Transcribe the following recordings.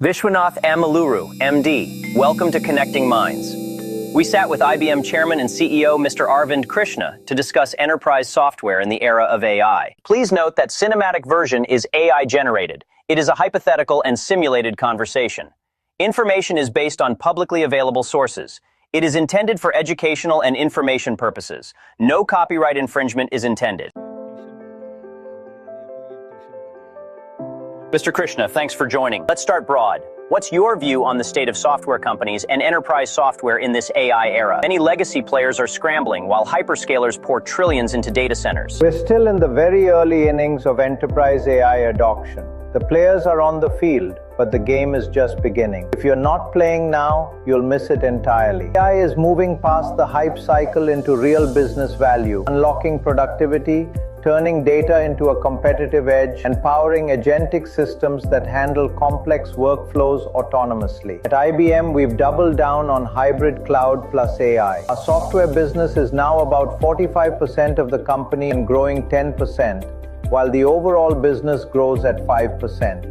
Viswanath Aluru, MD, welcome to Connecting Minds. We sat with IBM Chairman and CEO Mr. Aravind Krishna to discuss enterprise software in the era of AI. Please note that cinematic version is AI generated. It is a hypothetical and simulated conversation. Information is based on publicly available sources. It is intended for educational and information purposes. No copyright infringement is intended. Mr. Krishna, thanks for joining. Let's start broad. What's your view on the state of software companies and enterprise software in this AI era? Many legacy players are scrambling while hyperscalers pour trillions into data centers. We're still in the very early innings of enterprise AI adoption. The players are on the field, but the game is just beginning. If you're not playing now, you'll miss it entirely. AI is moving past the hype cycle into real business value, unlocking productivity, turning data into a competitive edge, and powering agentic systems that handle complex workflows autonomously. At IBM, we've doubled down on hybrid cloud plus AI. Our software business is now about 45% of the company and growing 10%, while the overall business grows at 5%.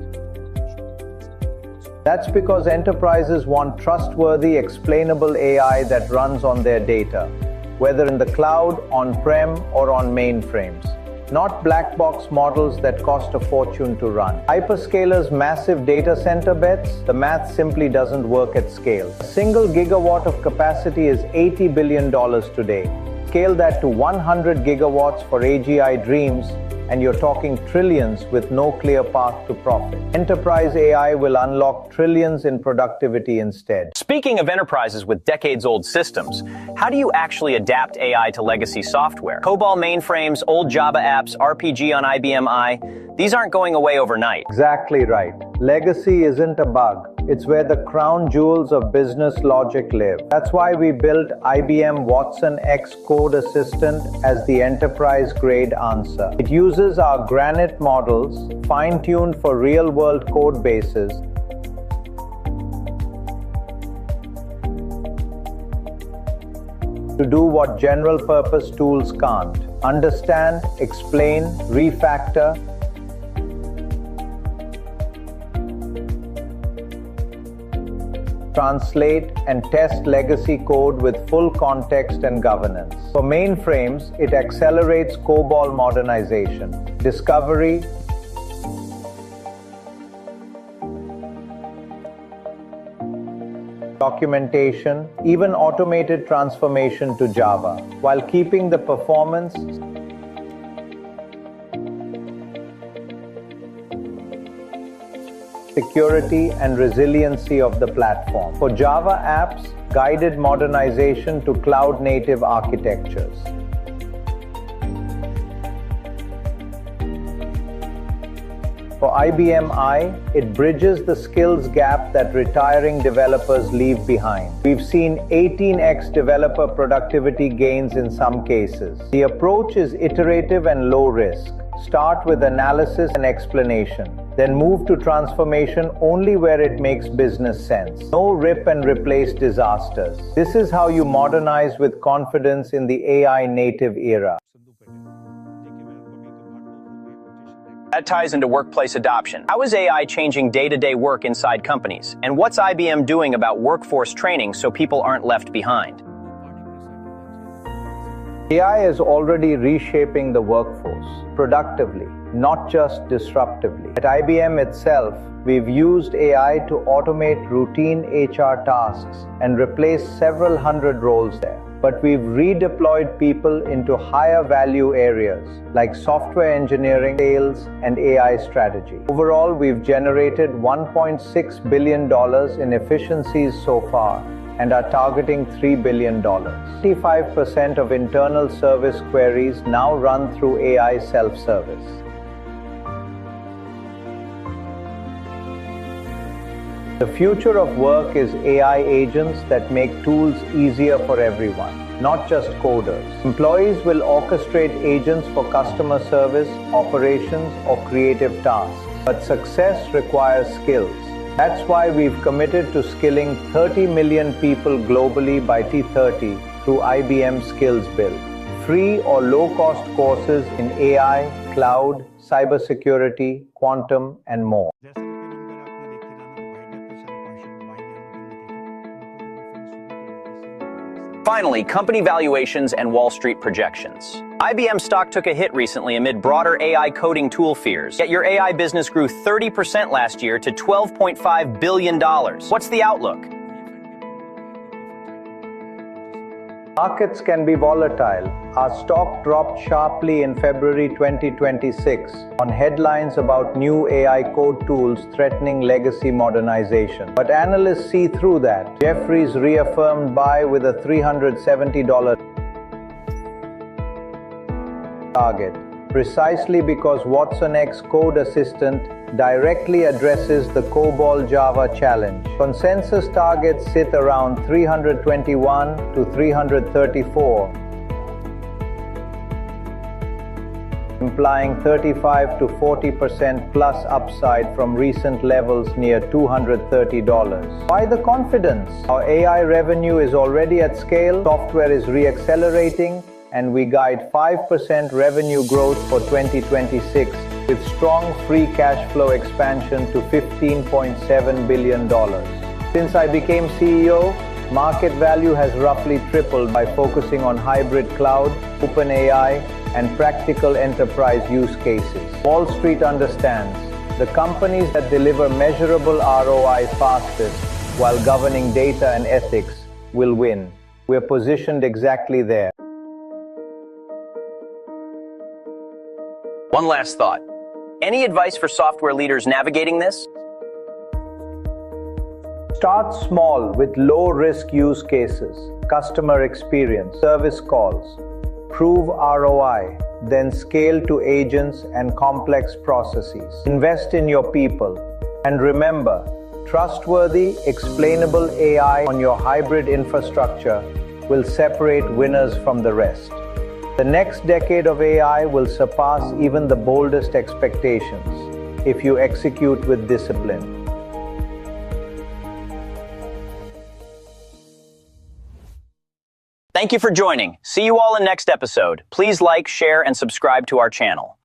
That's because enterprises want trustworthy, explainable AI that runs on their data, whether in the cloud, on-prem, or on mainframes. Not black box models that cost a fortune to run. Hyperscalers' massive data center bets, the math simply doesn't work at scale. A single gigawatt of capacity is $80 billion today. Scale that to 100 gigawatts for AGI dreams, and you're talking trillions with no clear path to profit. Enterprise AI will unlock trillions in productivity instead. Speaking of enterprises with decades-old systems, how do you actually adapt AI to legacy software? COBOL mainframes, old Java apps, RPG on IBM I, these aren't going away overnight. Exactly right. Legacy isn't a bug. It's where the crown jewels of business logic live. That's why we built IBM Watson X Code Assistant as the enterprise-grade answer. It uses our Granite models, fine-tuned for real-world code bases, to do what general-purpose tools can't: understand, explain, refactor, translate, and test legacy code with full context and governance. For mainframes, it accelerates COBOL modernization, discovery, documentation, even automated transformation to Java, while keeping the performance, security, and resiliency of the platform. For Java apps, guided modernization to cloud-native architectures. For IBM I, it bridges the skills gap that retiring developers leave behind. We've seen 18x developer productivity gains in some cases. The approach is iterative and low risk. Start with analysis and explanation, then move to transformation only where it makes business sense. No rip and replace disasters. This is how you modernize with confidence in the AI native era. That ties into workplace adoption. How is AI changing day-to-day work inside companies? And what's IBM doing about workforce training so people aren't left behind? AI is already reshaping the workforce productively, not just disruptively. At IBM itself, we've used AI to automate routine HR tasks and replace several hundred roles there. But we've redeployed people into higher value areas like software engineering, sales, and AI strategy. Overall, we've generated $1.6 billion in efficiencies so far and are targeting $3 billion. 55% of internal service queries now run through AI self-service. The future of work is AI agents that make tools easier for everyone, not just coders. Employees will orchestrate agents for customer service, operations, or creative tasks. But success requires skills. That's why we've committed to skilling 30 million people globally by 2030 through IBM Skills Build. Free or low-cost courses in AI, cloud, cybersecurity, quantum, and more. Finally, company valuations and Wall Street projections. IBM stock took a hit recently amid broader AI coding tool fears. Yet your AI business grew 30% last year to $12.5 billion. What's the outlook? Markets can be volatile. Our stock dropped sharply in February 2026 on headlines about new AI code tools threatening legacy modernization. But analysts see through that. Jefferies reaffirmed buy with a $370 target, precisely because Watson X Code Assistant directly addresses the COBOL Java challenge. Consensus targets sit around 321 to 334, implying 35 to 40% plus upside from recent levels near $230. Why the confidence? Our AI revenue is already at scale, software is re-accelerating, and we guide 5% revenue growth for 2026 with strong free cash flow expansion to $15.7 billion. Since I became CEO, market value has roughly tripled by focusing on hybrid cloud, open AI, and practical enterprise use cases. Wall Street understands the companies that deliver measurable ROI fastest while governing data and ethics will win. We're positioned exactly there. One last thought. Any advice for software leaders navigating this? Start small with low-risk use cases, customer experience, service calls. Prove ROI, then scale to agents and complex processes. Invest in your people. And remember, trustworthy, explainable AI on your hybrid infrastructure will separate winners from the rest. The next decade of AI will surpass even the boldest expectations if you execute with discipline. Thank you for joining. See you all in next episode. Please like, share, and subscribe to our channel.